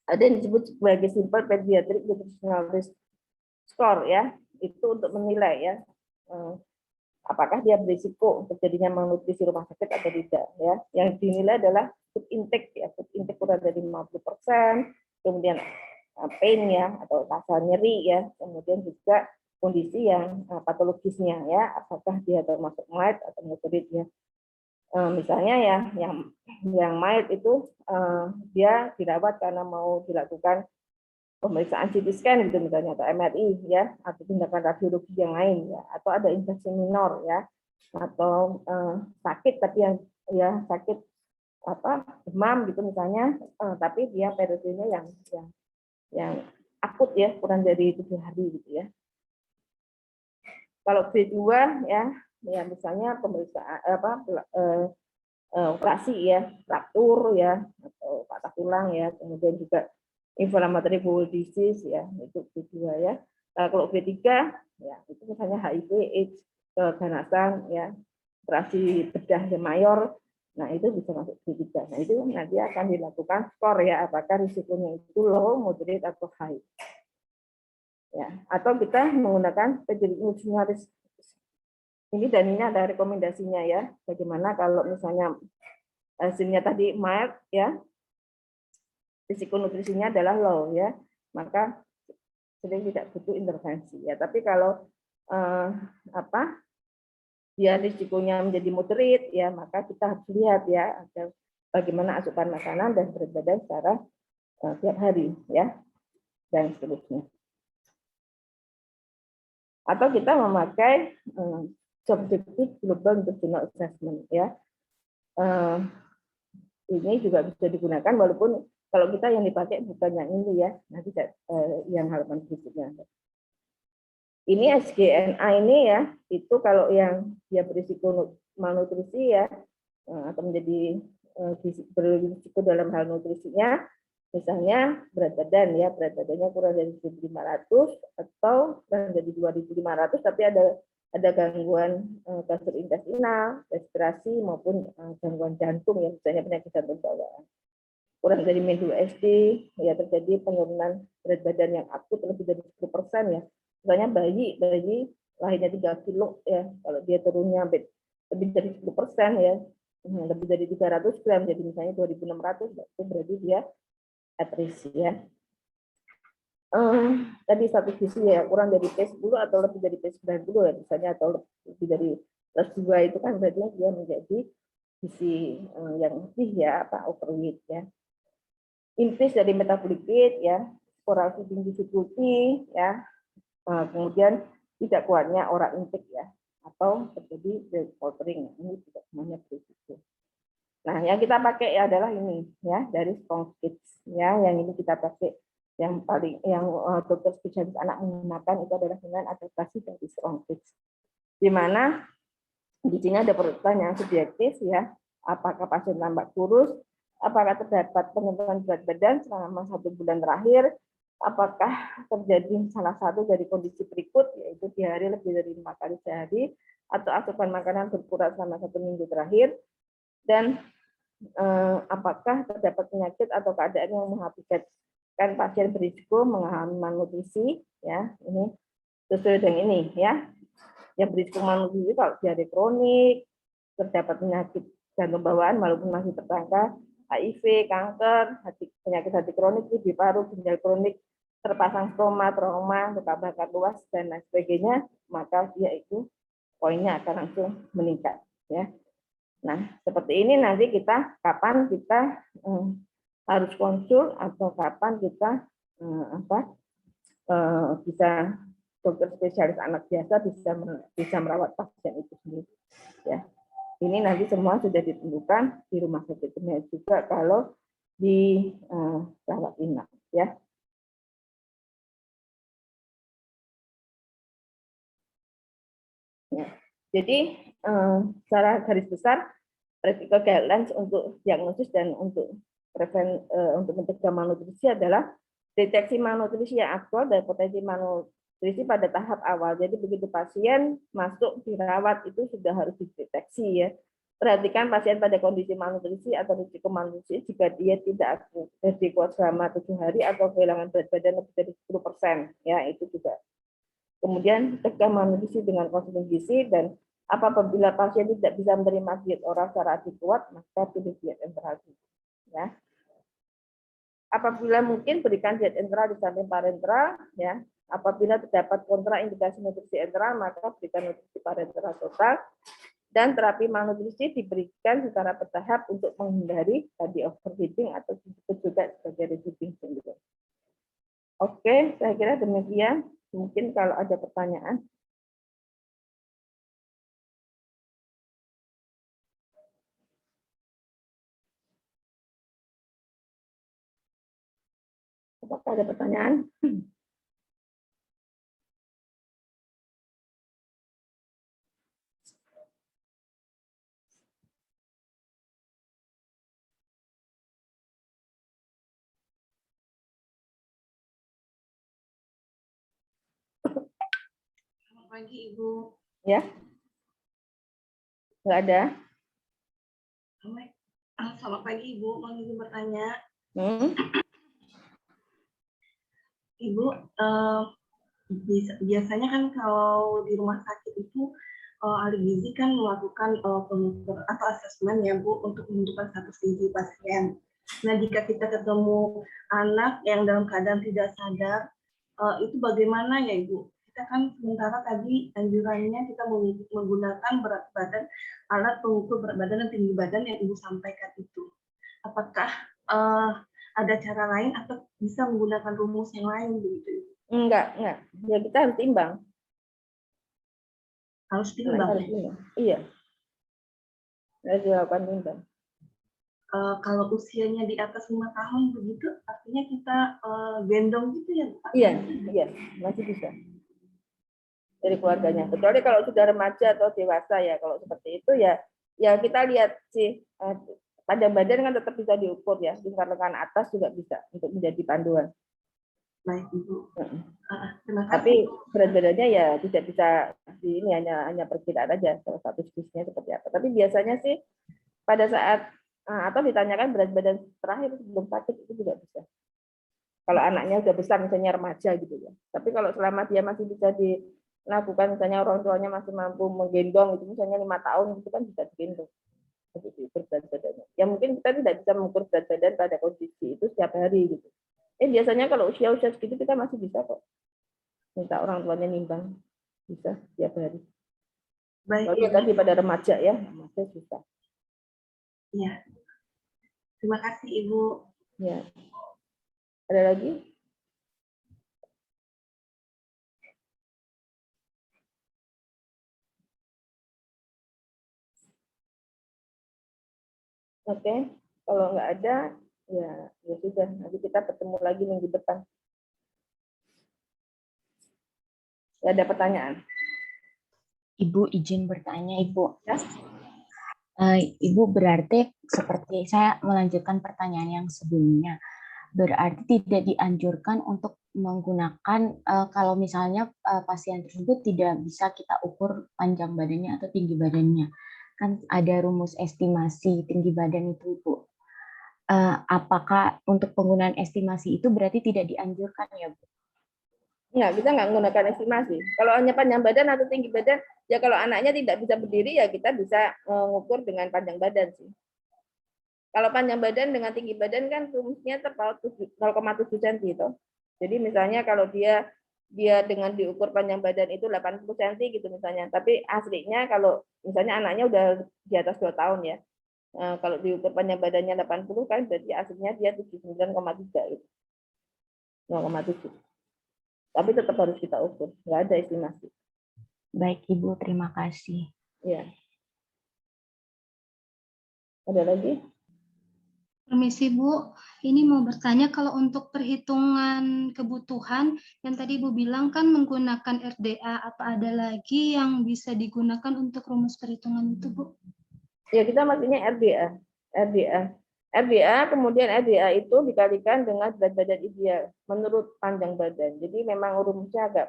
Ada yang disebut sebagai simple pediatric nutritional risk score, ya, itu untuk menilai, ya, apakah dia berisiko terjadinya malnutrisi rumah sakit atau tidak, ya. Yang dinilai adalah food intake, ya, food intake kurang dari 50%, kemudian pain, ya, atau rasa nyeri, ya, kemudian juga kondisi yang patologisnya, ya, apakah dia termasuk mild atau moderate, ya. Misalnya, ya, yang mild itu dia dirawat karena mau dilakukan pemeriksaan CT scan, gitu misalnya, atau MRI, ya, atau tindakan radiologi yang lain, ya, atau ada infeksi minor, ya, atau sakit tapi yang, ya, sakit apa, demam, gitu misalnya, tapi dia periodenya yang akut, ya, kurang dari 7 hari, gitu, ya. Kalau B2, ya misalnya pemeriksaan operasi, ya, fraktur, ya, atau patah tulang, ya, kemudian juga inflammatory bowel disease, ya, itu B2, ya. Nah, kalau B3, ya, itu misalnya HIV, AIDS, keganasan, ya, operasi bedah yang mayor, nah, itu bisa masuk B3. Nah, itu nanti akan dilakukan skor, ya, apakah risikonya itu low, moderate, atau high. Ya, atau kita menggunakan nutritional risk. Ini, dan ini ada rekomendasinya, ya. Bagaimana kalau misalnya hasilnya tadi mild, ya, risiko nutrisinya adalah low, ya, maka sering tidak butuh intervensi, ya. Tapi kalau dia risikonya menjadi moderate, ya, maka kita harus lihat, ya, bagaimana asupan makanan dan berat badan secara tiap hari, ya, dan seterusnya. Atau kita memakai subjective global nutritional assessment, ya. Ini juga bisa digunakan, walaupun kalau kita yang dipakai bukan yang ini, ya, nanti yang halaman berikutnya. Ini SGNA ini, ya, itu kalau yang dia berisiko malnutrisi, ya, atau menjadi berisiko dalam hal nutrisinya, misalnya berat badan, ya, berat badannya kurang dari 1.500 atau kurang dari 2.500, tapi ada gangguan gastrointestinal, respirasi, maupun gangguan jantung, ya, misalnya penyakit jantung bawaan. Kurang dari min 2 SD, ya, terjadi penurunan berat badan yang akut lebih dari 10%, ya. Misalnya bayi lahirnya 3 kilo, ya, kalau dia turunnya lebih dari 10%, ya, lebih dari 300 gram, jadi misalnya 2.600, itu berarti dia at risk, ya. Tadi satu gizi, ya, kurang dari P10 atau lebih dari P90, ya, misalnya, atau lebih dari +2, itu kan berarti dia menjadi gizi yang lebih, ya, overweight, ya. Increase dari metabolic rate, ya, oral feeding difficulty, ya, kemudian tidak kuatnya oral intake, ya, atau terjadi milk altering, ini tidak semuanya berisiko. Nah, yang kita pakai adalah ini, ya, dari Strong Kids, ya, yang ini kita pakai yang dokter spesialis anak menggunakan itu adalah dengan adaptasi dari Strong Kids. di mana di sini ada pertanyaan subjektif ya, apakah pasien tampak kurus, apakah terdapat penurunan berat badan selama 1 bulan terakhir, apakah terjadi salah satu dari kondisi berikut, yaitu diare lebih dari 5 kali sehari, atau asupan makanan berkurang selama 1 minggu terakhir, dan apakah terdapat penyakit atau keadaan yang mengakibatkan pasien berisiko mengalami malnutrisi, ya ini sesuai dengan ini ya, yang berisiko malnutrisi kalau diare kronik, terdapat penyakit jantung bawaan walaupun masih tertangka, HIV, kanker, penyakit hati kronik, TB paru, ginjal kronik, terpasang stoma, trauma, luka bakar luas dan lain sebagainya, maka dia itu poinnya akan langsung meningkat ya. Nah, seperti ini nanti kapan kita harus konsul atau kapan kita bisa dokter spesialis anak biasa bisa merawat pasien itu sendiri ya. Ini nanti semua sudah ditentukan di rumah sakit juga kalau di rawat inap ya. Jadi secara garis besar practical guidelines untuk diagnosis dan untuk mencegah malnutrisi adalah deteksi malnutrisi yang aktual dan potensi malnutrisi pada tahap awal. Jadi begitu pasien masuk dirawat itu sudah harus dideteksi ya. Perhatikan pasien pada kondisi malnutrisi atau risiko malnutrisi jika dia tidak kuat selama 7 hari atau kehilangan berat badan lebih dari 10%. Ya, itu juga. Kemudian cegah malnutrisi dengan konsumsi gizi, dan apabila pasien tidak bisa menerima diet oral secara adekuat, maka pilih diet enteral. Ya. Apabila mungkin berikan diet enteral di samping parenteral, ya. Apabila terdapat kontraindikasi nutrisi enteral, maka berikan nutrisi parenteral total. Dan terapi malnutrisi diberikan secara bertahap untuk menghindari tadi overfeeding atau disebut juga sebagai reducing syndrome. Oke, saya kira demikian. Mungkin kalau ada pertanyaan. Apakah ada pertanyaan? Selamat pagi, Ibu. Ya? Nggak ada? Selamat pagi, Ibu. Mau izin bertanya. Ibu, biasanya kan kalau di rumah sakit itu ahli gizi kan melakukan pengukur atau asesmen ya Bu untuk menentukan status gizi pasien. Nah, jika kita ketemu anak yang dalam keadaan tidak sadar, itu bagaimana ya Ibu? Kita kan sementara tadi anjurannya kita menggunakan berat badan, alat pengukur berat badan dan tinggi badan yang Ibu sampaikan itu. Apakah ada cara lain atau bisa menggunakan rumus yang lain begitu? Enggak. Ya kita harus timbang. Harus timbang. Iya. Harus dilakukan timbang. Kalau usianya di atas 5 tahun begitu, artinya kita gendong gitu ya? Iya, masih bisa. Dari keluarganya. Kecuali kalau sudah remaja atau dewasa ya, kalau seperti itu ya kita lihat sih pada badan kan tetap bisa diukur ya, lingkar lengan atas juga bisa untuk menjadi panduan. Baik Ibu. Terima kasih. Tapi berat badannya ya tidak bisa di ini, hanya perkiraan aja salah satu jenisnya seperti apa. Tapi biasanya sih pada saat atau ditanyakan berat badan terakhir sebelum sakit itu juga bisa. Kalau anaknya sudah besar misalnya remaja gitu ya. Tapi kalau selama dia masih bisa dilakukan, misalnya orang tuanya masih mampu menggendong itu misalnya 5 tahun itu kan bisa digendong. Jadi diukur berat badannya. Ya mungkin kita tidak bisa mengukur berat badan pada kondisi itu setiap hari gitu. Biasanya kalau usia-usia segitu kita masih bisa kok minta orang tuanya nimbang, bisa setiap hari. Baik. Kalau tadi pada remaja ya, remaja bisa. Iya. Terima kasih Ibu. Ya. Ada lagi? Oke, kalau nggak ada, ya sudah. Nanti kita ketemu lagi minggu depan. Ya, ada pertanyaan? Ibu izin bertanya, Ibu. Ya. Ibu berarti seperti saya melanjutkan pertanyaan yang sebelumnya. Berarti tidak dianjurkan untuk menggunakan kalau misalnya pasien tersebut tidak bisa kita ukur panjang badannya atau tinggi badannya. Kan ada rumus estimasi tinggi badan itu, Bu. Apakah untuk penggunaan estimasi itu berarti tidak dianjurkan ya, Bu? Enggak, kita nggak menggunakan estimasi. Kalau hanya panjang badan atau tinggi badan, ya kalau anaknya tidak bisa berdiri, ya kita bisa mengukur dengan panjang badan sih. Kalau panjang badan dengan tinggi badan kan rumusnya terpaut 0,7 cm itu. Jadi misalnya kalau dia dengan diukur panjang badan itu 80 cm gitu misalnya, tapi aslinya kalau misalnya anaknya udah di atas 2 tahun ya, kalau diukur panjang badannya 80 kan berarti aslinya dia 79,3 gitu. 0,7. Tapi tetap harus kita ukur, nggak ada estimasi. Baik Ibu, terima kasih. Ya. Ada lagi? Permisi Bu, ini mau bertanya kalau untuk perhitungan kebutuhan yang tadi Ibu bilang kan menggunakan RDA, apa ada lagi yang bisa digunakan untuk rumus perhitungan itu Bu? Ya kita maksudnya RDA. RDA kemudian RDA itu dikalikan dengan berat badan ideal menurut panjang badan. Jadi memang rumusnya agak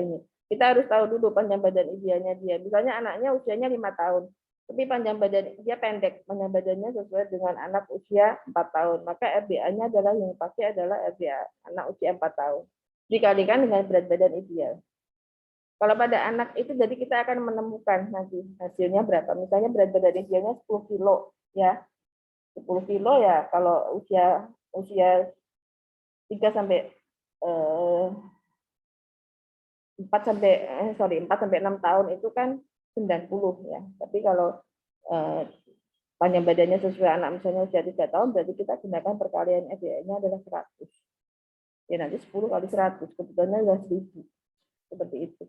ini. Kita harus tahu dulu panjang badan idealnya dia. Misalnya anaknya usianya 5 tahun, tapi panjang badan dia pendek, panjang badannya sesuai dengan anak usia 4 tahun. Maka RDA-nya adalah yang dipakai adalah RDA anak usia 4 tahun. Dikalikan dengan berat badan ideal. Kalau pada anak itu jadi kita akan menemukan nanti hasilnya berapa. Misalnya berat badan idealnya 10 kilo ya. 10 kilo ya kalau usia 3 sampai 4 sampai 6 tahun itu kan 90 ya. Tapi kalau panjang badannya sesuai anak misalnya usia 3 tahun berarti kita gunakan perkalian RDA-nya adalah 100. Ya nanti 10 kali 100 kebetulannya adalah 1000. Seperti itu.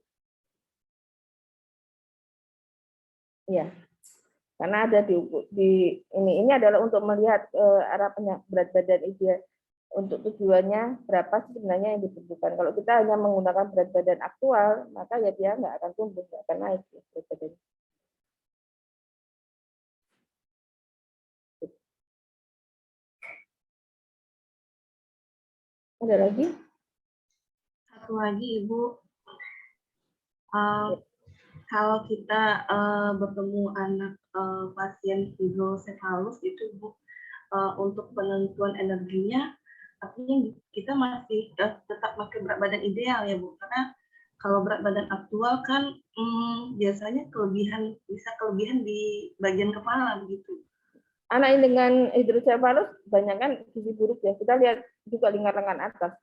Ya. Karena ada di ini adalah untuk melihat arah berat badan ideal untuk tujuannya berapa sebenarnya yang dibutuhkan. Kalau kita hanya menggunakan berat badan aktual, maka ya dia nggak akan tumbuh, nggak akan naik berat badan. Ada lagi? Satu lagi Ibu, kalau kita bertemu anak pasien hidrosefalus itu Bu, untuk penentuan energinya, artinya kita masih tetap pakai berat badan ideal ya Bu, karena kalau berat badan aktual kan biasanya bisa kelebihan di bagian kepala begitu. Anak yang dengan hidrosefalus banyak kan gizi buruk ya. Kita lihat juga lingkar lengan atas.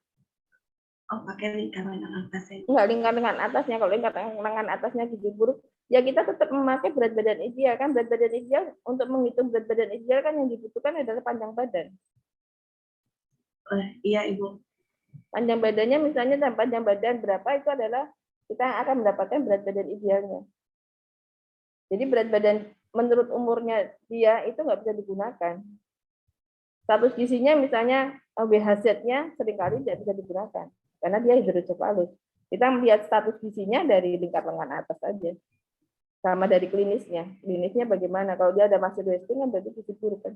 Oh, pakai lingkar lengan atasnya. Enggak, lingkar lengan atasnya. Kalau lingkar lengan atasnya gizi buruk, ya kita tetap memakai berat badan ideal kan. Berat badan ideal untuk menghitung berat badan ideal kan yang dibutuhkan adalah panjang badan. Iya Ibu. Panjang badannya misalnya panjang badan berapa itu adalah kita akan mendapatkan berat badan idealnya. Jadi berat badan menurut umurnya dia itu nggak bisa digunakan. Status gizinya misalnya WHZ-nya seringkali tidak bisa digunakan karena dia hidrosefalus. Kita melihat status gizinya dari lingkar lengan atas saja. Sama dari klinisnya. Klinisnya bagaimana? Kalau dia ada muscle wasting kan berarti gizi buruk kan.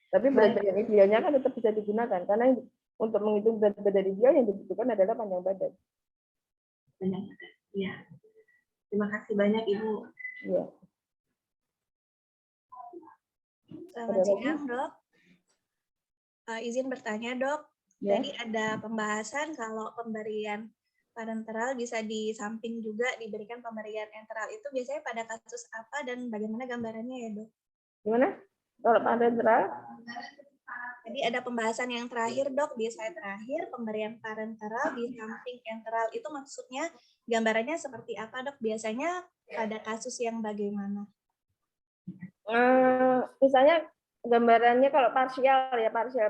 Tapi berat badan idealnya kan tetap bisa digunakan karena untuk menghitung berat badan ideal yang dibutuhkan adalah panjang badan. Panjang badan. Iya. Terima kasih banyak Ibu. Ya. Selamat siang, Dok. Izin bertanya, Dok. Ya. Tadi ada pembahasan kalau pemberian parenteral bisa di samping juga diberikan pemberian enteral. Itu biasanya pada kasus apa dan bagaimana gambarannya ya, Dok? Gimana? Kalau parenteral? Jadi ada pembahasan yang terakhir, Dok, di slide terakhir, pemberian parenteral di samping enteral. Itu maksudnya gambarannya seperti apa, Dok? Biasanya pada kasus yang bagaimana? Misalnya gambarannya kalau parsial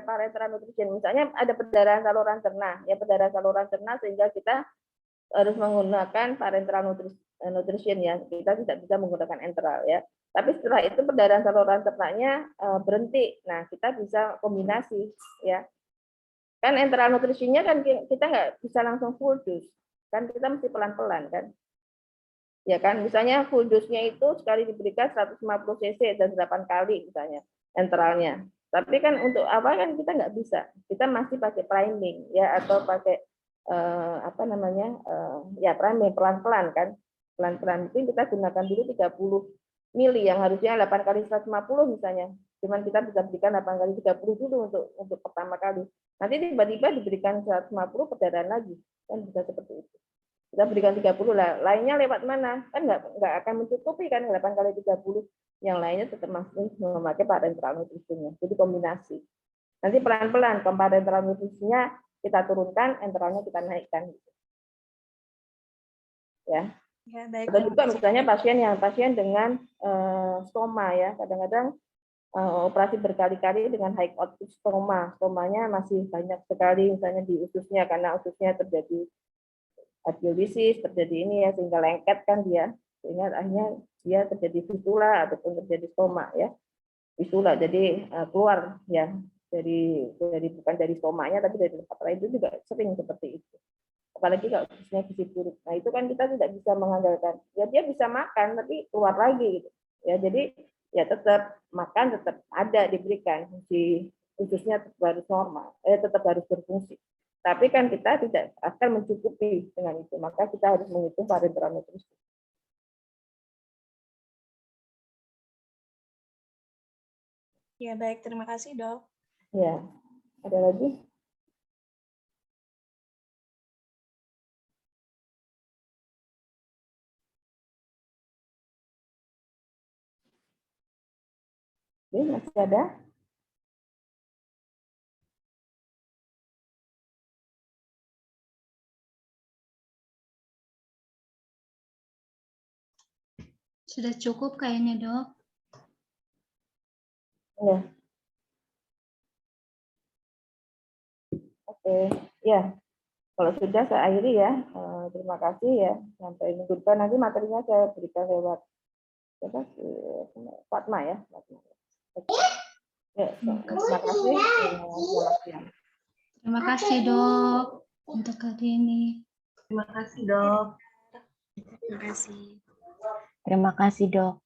parenteral nutrition, misalnya ada perdarahan saluran cerna, ya perdarahan saluran cerna sehingga kita harus menggunakan parenteral nutrition ya, kita tidak bisa menggunakan enteral ya. Tapi setelah itu perdarahan saluran cernanya berhenti, nah kita bisa kombinasi ya. Kan enteral nutritionnya kan kita nggak bisa langsung full dose. Kan kita mesti pelan-pelan kan. Ya kan, misalnya full dose-nya itu sekali diberikan 150 cc dan 8 kali misalnya enteralnya. Tapi kan untuk awal kan kita nggak bisa. Kita masih pakai priming ya atau pakai apa namanya? Ya priming pelan-pelan kan. Pelan-pelan itu kita gunakan dulu 30 mili yang harusnya 8 kali 150 misalnya. Cuman kita bisa berikan 8 kali 30 dulu untuk pertama kali. Nanti tiba-tiba diberikan 150 perdarahan lagi. Kan bisa seperti itu. Kita berikan 30 lah, lainnya lewat mana? Kan nggak akan mencukupi kan 8 kali 30. Yang lainnya tetap masih memakai parenteral nutrisinya. Jadi kombinasi. Nanti pelan-pelan parenteral nutrisinya kita turunkan, enteralnya kita naikkan. Ya. Ya, baik. Atau juga misalnya pasien dengan stoma ya, kadang-kadang operasi berkali-kali dengan high output stoma. Stomanya masih banyak sekali misalnya di ususnya karena ususnya terjadi arteriosis, terjadi ini ya sehingga lengket kan dia, sehingga akhirnya dia terjadi fistula ataupun terjadi stoma ya. Fistula jadi keluar ya dari bukan dari stomanya tapi dari tempat lain, itu juga sering seperti itu. Apalagi kalau ususnya gizi buruk. Nah, itu kan kita tidak bisa mengandalkan. Ya dia bisa makan tapi keluar lagi gitu. Ya jadi ya tetap makan tetap ada diberikan fungsi ususnya tetap harus normal, tetap harus berfungsi. Tapi kan kita tidak akan mencukupi dengan itu, maka kita harus menghitung parenteral nutrisi. Ya, baik. Terima kasih, Dok. Ya, ada lagi? Oke, masih ada? Sudah cukup kayaknya, Dok. Ya. Oke, ya. Kalau sudah saya akhiri ya. Terima kasih ya. Sampai minggu depan nanti materinya saya berikan lewat Fatma ya. Oke. Ya, terima kasih. Selamat siang. Terima kasih, Dok, untuk hari ini. Terima kasih, Dok. Terima kasih. Terima kasih, Dok.